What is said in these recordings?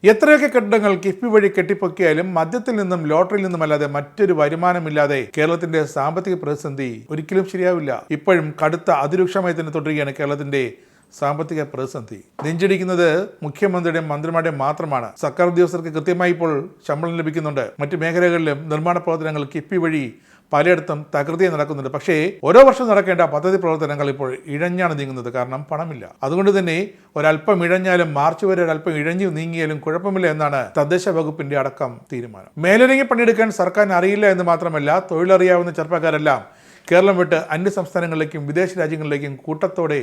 എത്രയൊക്കെ കെട്ടിടങ്ങൾ കിഫ്ബി വഴി കെട്ടിപ്പൊക്കിയാലും മദ്യത്തിൽ നിന്നും ലോട്ടറിയിൽ നിന്നുമല്ലാതെ മറ്റൊരു വരുമാനമില്ലാതെ കേരളത്തിന്റെ സാമ്പത്തിക പ്രതിസന്ധി ഒരിക്കലും ശരിയാവില്ല. ഇപ്പോഴും കടുത്ത അതിരൂക്ഷമായി തന്നെ തുടരുകയാണ് കേരളത്തിന്റെ സാമ്പത്തിക പ്രതിസന്ധി. നെഞ്ചിടിക്കുന്നത് മുഖ്യമന്ത്രിയുടെയും മന്ത്രിമാരുടെയും മാത്രമാണ്. സർക്കാർ ഉദ്യോഗസ്ഥർക്ക് കൃത്യമായി ഇപ്പോൾ ശമ്പളം ലഭിക്കുന്നുണ്ട്. മറ്റു മേഖലകളിലും നിർമ്മാണ പ്രവർത്തനങ്ങൾ കിഫ്ബി വഴി പലയിടത്തും തകൃതിയായി നടക്കുന്നുണ്ട്. പക്ഷേ ഓരോ വർഷം നടക്കേണ്ട പദ്ധതി പ്രവർത്തനങ്ങൾ ഇപ്പോൾ ഇഴഞ്ഞാണ് നീങ്ങുന്നത്. കാരണം പണമില്ല. അതുകൊണ്ട് തന്നെ ഒരല്പം ഇഴഞ്ഞാലും മാർച്ച് വരെ ഒരല്പം ഇഴഞ്ഞു നീങ്ങിയാലും കുഴപ്പമില്ല എന്നാണ് തദ്ദേശ വകുപ്പിന്റെ അടക്കം തീരുമാനം. മേലൊരുങ്ങി പണിയെടുക്കാൻ സർക്കാരിന് അറിയില്ല എന്ന് മാത്രമല്ല, തൊഴിലറിയാവുന്ന ചെറുപ്പക്കാരെല്ലാം കേരളം വിട്ട് അന്യ സംസ്ഥാനങ്ങളിലേക്കും വിദേശ രാജ്യങ്ങളിലേക്കും കൂട്ടത്തോടെ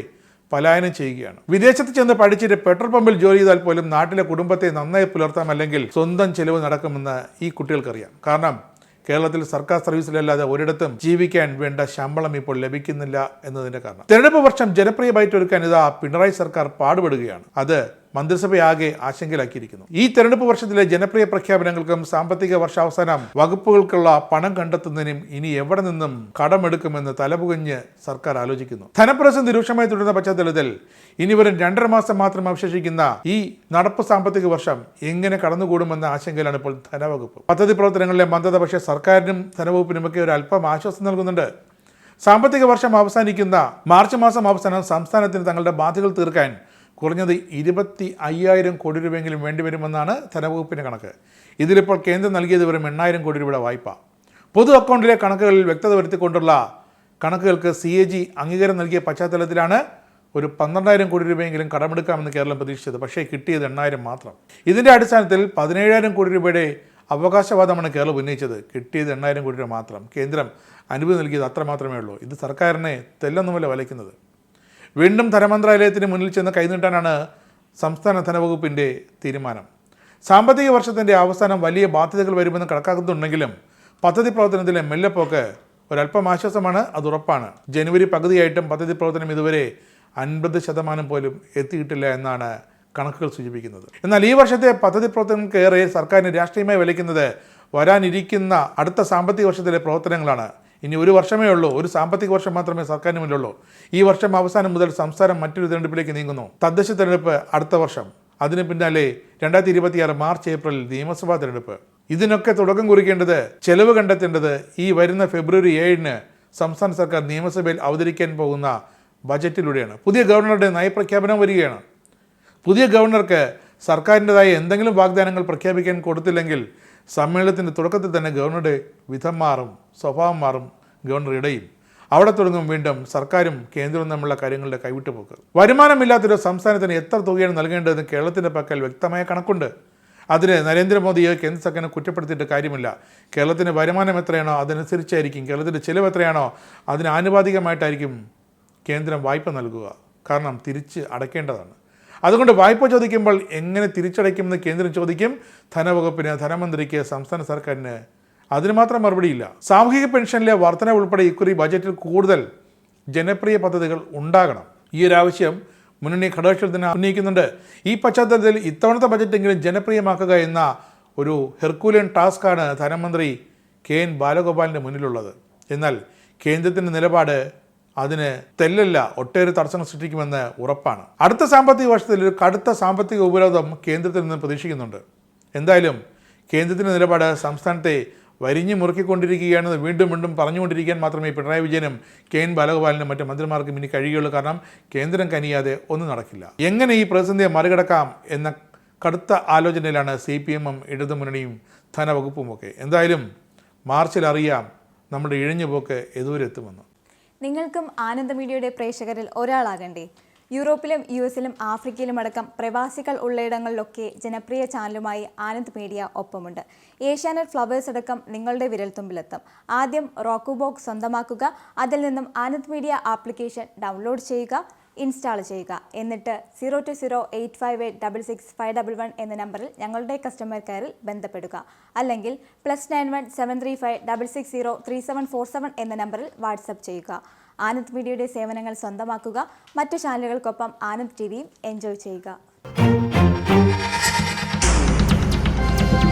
പലായനം ചെയ്യുകയാണ്. വിദേശത്ത് ചെന്ന് പഠിച്ചിട്ട് പെട്രോൾ പമ്പിൽ ജോലി ചെയ്താൽ പോലും നാട്ടിലെ കുടുംബത്തെ നന്നായി പുലർത്താം, അല്ലെങ്കിൽ സ്വന്തം ചെലവ് നടക്കുമെന്ന് ഈ കുട്ടികൾക്കറിയാം. കാരണം കേരളത്തിൽ സർക്കാർ സർവീസിലല്ലാതെ ഒരിടത്തും ജീവിക്കാൻ വേണ്ട ശമ്പളം ഇപ്പോൾ ലഭിക്കുന്നില്ല എന്നതിന്റെ കാരണം. തെരഞ്ഞെടുപ്പ് വർഷം ജനപ്രിയമായിട്ട് ഒരുക്കാൻ ഇതാ പിണറായി സർക്കാർ പാടുപെടുകയാണ്. അത് മന്ത്രിസഭയാകെ ആശങ്കയിലാക്കിയിരിക്കുന്നു. ഈ തെരഞ്ഞെടുപ്പ് വർഷത്തിലെ ജനപ്രിയ പ്രഖ്യാപനങ്ങൾക്കും സാമ്പത്തിക വർഷാവസാനം വകുപ്പുകൾക്കുള്ള പണം കണ്ടെത്തുന്നതിനും ഇനി എവിടെ നിന്നും കടമെടുക്കുമെന്ന് തലപുകഞ്ഞ് സർക്കാർ ആലോചിക്കുന്നു. ധനപ്രതിസന്ധി രൂക്ഷമായി തുടരുന്ന പശ്ചാത്തലത്തിൽ ഇനി വരും 2.5 മാസം മാത്രം അവശേഷിക്കുന്ന ഈ നടപ്പ് സാമ്പത്തിക വർഷം എങ്ങനെ കടന്നുകൂടുമെന്ന ആശങ്കയിലാണ് ഇപ്പോൾ ധനവകുപ്പ്. പദ്ധതി പ്രവർത്തനങ്ങളിലെ മന്ദത പക്ഷേ സർക്കാരിനും ധനവകുപ്പിനുമൊക്കെ ഒരു അല്പം ആശ്വാസം നൽകുന്നുണ്ട്. സാമ്പത്തിക വർഷം അവസാനിക്കുന്ന മാർച്ച് മാസം അവസാനം സംസ്ഥാനത്തിന് തങ്ങളുടെ ബാധ്യതകൾ തീർക്കാൻ കുറഞ്ഞത് 25,000 കോടി രൂപയെങ്കിലും വേണ്ടിവരുമെന്നാണ് ധനവകുപ്പിൻ്റെ കണക്ക്. ഇതിലിപ്പോൾ കേന്ദ്രം നൽകിയത് വെറും 8,000 കോടി രൂപയുടെ വായ്പ. പൊതു അക്കൗണ്ടിലെ കണക്കുകളിൽ വ്യക്തത വരുത്തിക്കൊണ്ടുള്ള കണക്കുകൾക്ക് CAG അംഗീകാരം നൽകിയ പശ്ചാത്തലത്തിലാണ് ഒരു 12,000 കോടി രൂപയെങ്കിലും കടമെടുക്കാമെന്ന് കേരളം പ്രതീക്ഷിച്ചത്. പക്ഷേ കിട്ടിയത് 8,000 മാത്രം. ഇതിൻ്റെ അടിസ്ഥാനത്തിൽ 17,000 കോടി രൂപയുടെ അവകാശവാദമാണ് കേരളം ഉന്നയിച്ചത്. കിട്ടിയത് 8,000 കോടി രൂപ മാത്രം. കേന്ദ്രം അനുമതി നൽകിയത് അത്ര മാത്രമേ ഉള്ളൂ. ഇത് സർക്കാരിനെ തെല്ലൊന്നുമല്ല വലയ്ക്കുന്നത്. വീണ്ടും ധനമന്ത്രാലയത്തിന് മുന്നിൽ ചെന്ന് കൈനീട്ടാനാണ് സംസ്ഥാന ധനവകുപ്പിൻ്റെ തീരുമാനം. സാമ്പത്തിക വർഷത്തിൻ്റെ അവസാനം വലിയ ബാധ്യതകൾ വരുമെന്ന് കണക്കാക്കുന്നുണ്ടെങ്കിലും പദ്ധതി പ്രവർത്തനത്തിലെ മെല്ലെപ്പോക്ക് ഒരല്പം ആശ്വാസമാണ്, അത് ഉറപ്പാണ്. ജനുവരി പകുതിയായിട്ടും പദ്ധതി പ്രവർത്തനം ഇതുവരെ 50% പോലും എത്തിയിട്ടില്ല എന്നാണ് കണക്കുകൾ സൂചിപ്പിക്കുന്നത്. എന്നാൽ ഈ വർഷത്തെ പദ്ധതി പ്രവർത്തനങ്ങൾക്കേറെ സർക്കാരിന് രാഷ്ട്രീയമായി വിലയ്ക്കുന്നത് വരാനിരിക്കുന്ന അടുത്ത സാമ്പത്തിക വർഷത്തിലെ പ്രവർത്തനങ്ങളാണ്. ഇനി ഒരു വർഷമേ ഉള്ളൂ, ഒരു സാമ്പത്തിക വർഷം മാത്രമേ സർക്കാരിന് മുന്നിലുള്ളൂ. ഈ വർഷം അവസാനം മുതൽ സംസ്ഥാനം മറ്റൊരു തെരഞ്ഞെടുപ്പിലേക്ക് നീങ്ങുന്നു. തദ്ദേശ തെരഞ്ഞെടുപ്പ് അടുത്ത വർഷം, അതിന് പിന്നാലെ 2026 മാർച്ച് ഏപ്രിൽ നിയമസഭാ തെരഞ്ഞെടുപ്പ്. ഇതിനൊക്കെ തുടക്കം കുറിക്കേണ്ടത്, ചെലവ് കണ്ടെത്തേണ്ടത് ഈ വരുന്ന ഫെബ്രുവരി 7-ന് സംസ്ഥാന സർക്കാർ നിയമസഭയിൽ അവതരിക്കാൻ പോകുന്ന ബജറ്റിലൂടെയാണ്. പുതിയ ഗവർണറുടെ നയപ്രഖ്യാപനം വരികയാണ്. പുതിയ ഗവർണർക്ക് സർക്കാരിൻ്റെതായ എന്തെങ്കിലും വാഗ്ദാനങ്ങൾ പ്രഖ്യാപിക്കാൻ കൊടുത്തില്ലെങ്കിൽ സമ്മേളനത്തിൻ്റെ തുടക്കത്തിൽ തന്നെ ഗവർണറുടെ വിധം മാറും, സ്വഭാവം മാറും, ഗവർണർ ഇടയും. അവിടെ തുടങ്ങും വീണ്ടും സർക്കാരും കേന്ദ്രവും തമ്മിലുള്ള കാര്യങ്ങളുടെ കൈവിട്ടുപോക്ക്. വരുമാനമില്ലാത്തൊരു സംസ്ഥാനത്തിന് എത്ര തുകയാണ് നൽകേണ്ടതെന്ന് കേരളത്തിൻ്റെ പക്കൽ വ്യക്തമായ കണക്കുണ്ട്. അതിന് നരേന്ദ്രമോദിയെ കേന്ദ്ര സർക്കാരിനെ കുറ്റപ്പെടുത്തിയിട്ട് കാര്യമില്ല. കേരളത്തിൻ്റെ വരുമാനം എത്രയാണോ അതനുസരിച്ചായിരിക്കും, കേരളത്തിൻ്റെ ചിലവ് എത്രയാണോ അതിന് ആനുപാതികമായിട്ടായിരിക്കും കേന്ദ്രം വായ്പ നൽകുക. കാരണം തിരിച്ച് അടയ്ക്കേണ്ടതാണ്. അതുകൊണ്ട് വായ്പ ചോദിക്കുമ്പോൾ എങ്ങനെ തിരിച്ചടയ്ക്കുമെന്ന് കേന്ദ്രം ചോദിക്കും. ധനവകുപ്പിന്, ധനമന്ത്രിക്ക്, സംസ്ഥാന സർക്കാരിന് അതിന് മാത്രം മറുപടിയില്ല. സാമൂഹിക പെൻഷനിലെ വർധന ഉൾപ്പെടെ ഇക്കുറി ബജറ്റിൽ കൂടുതൽ ജനപ്രിയ പദ്ധതികൾ ഉണ്ടാകണം. ഈ ഒരു ആവശ്യം മുന്നണി ഘടകകക്ഷികൾ തന്നെ ഉന്നയിക്കുന്നുണ്ട്. ഈ പശ്ചാത്തലത്തിൽ ഇത്തവണത്തെ ബജറ്റെങ്കിലും ജനപ്രിയമാക്കുക എന്ന ഒരു ഹെർക്കൂലിയൻ ടാസ്ക്കാണ് ധനമന്ത്രി KN ബാലഗോപാലിൻ്റെ മുന്നിലുള്ളത്. എന്നാൽ കേന്ദ്രത്തിൻ്റെ നിലപാട് അതിന് തെല്ലല്ല, ഒട്ടേറെ തടസ്സങ്ങൾ സൃഷ്ടിക്കുമെന്ന് ഉറപ്പാണ്. അടുത്ത സാമ്പത്തിക വർഷത്തിൽ ഒരു കടുത്ത സാമ്പത്തിക ഉപരോധം കേന്ദ്രത്തിൽ നിന്ന് പ്രതീക്ഷിക്കുന്നുണ്ട്. എന്തായാലും കേന്ദ്രത്തിൻ്റെ നിലപാട് സംസ്ഥാനത്തെ വരിഞ്ഞു മുറുക്കിക്കൊണ്ടിരിക്കുകയാണെന്ന് വീണ്ടും വീണ്ടും പറഞ്ഞുകൊണ്ടിരിക്കാൻ മാത്രമേ പിണറായി വിജയനും KN ബാലഗോപാലിനും മറ്റ് മന്ത്രിമാർക്കും ഇനി കഴിയുള്ളൂ. കാരണം കേന്ദ്രം കനിയാതെ ഒന്നും നടക്കില്ല. എങ്ങനെ ഈ പ്രതിസന്ധിയെ മറികടക്കാം എന്ന കടുത്ത ആലോചനയിലാണ് CPM-ഉം ഇടതുമുന്നണിയും ധനവകുപ്പുമൊക്കെ. എന്തായാലും മാർച്ചിൽ അറിയാം നമ്മുടെ ഇഴഞ്ഞുപോക്ക് എതുവരെത്തുമെന്ന്. നിങ്ങൾക്കും ആനന്ദ് മീഡിയയുടെ പ്രേക്ഷകരിൽ ഒരാളാകണ്ടേ? യൂറോപ്പിലും US-ലും ആഫ്രിക്കയിലും അടക്കം പ്രവാസികൾ ഉള്ളയിടങ്ങളിലൊക്കെ ജനപ്രിയ ചാനലുമായി ആനന്ദ് മീഡിയ ഒപ്പമുണ്ട്. ഏഷ്യാനെറ്റ് ഫ്ലവേഴ്സ് അടക്കം നിങ്ങളുടെ വിരൽത്തുമ്പിലെത്തും. ആദ്യം റോക്കു ബോക്സ് സ്വന്തമാക്കുക. അതിൽ നിന്നും ആനന്ദ് മീഡിയ ആപ്ലിക്കേഷൻ ഡൗൺലോഡ് ചെയ്യുക, ഇൻസ്റ്റാൾ ചെയ്യുക. എന്നിട്ട് 020-858-66511 എന്ന നമ്പറിൽ ഞങ്ങളുടെ കസ്റ്റമർ കെയറിൽ ബന്ധപ്പെടുക. അല്ലെങ്കിൽ +91 735 660 3747 എന്ന നമ്പറിൽ വാട്സപ്പ് ചെയ്യുക. ആനന്ദ് മീഡിയയുടെ സേവനങ്ങൾ സ്വന്തമാക്കുക. മറ്റു ചാനലുകൾക്കൊപ്പം ആനന്ദ് TVയും എൻജോയ് ചെയ്യുക.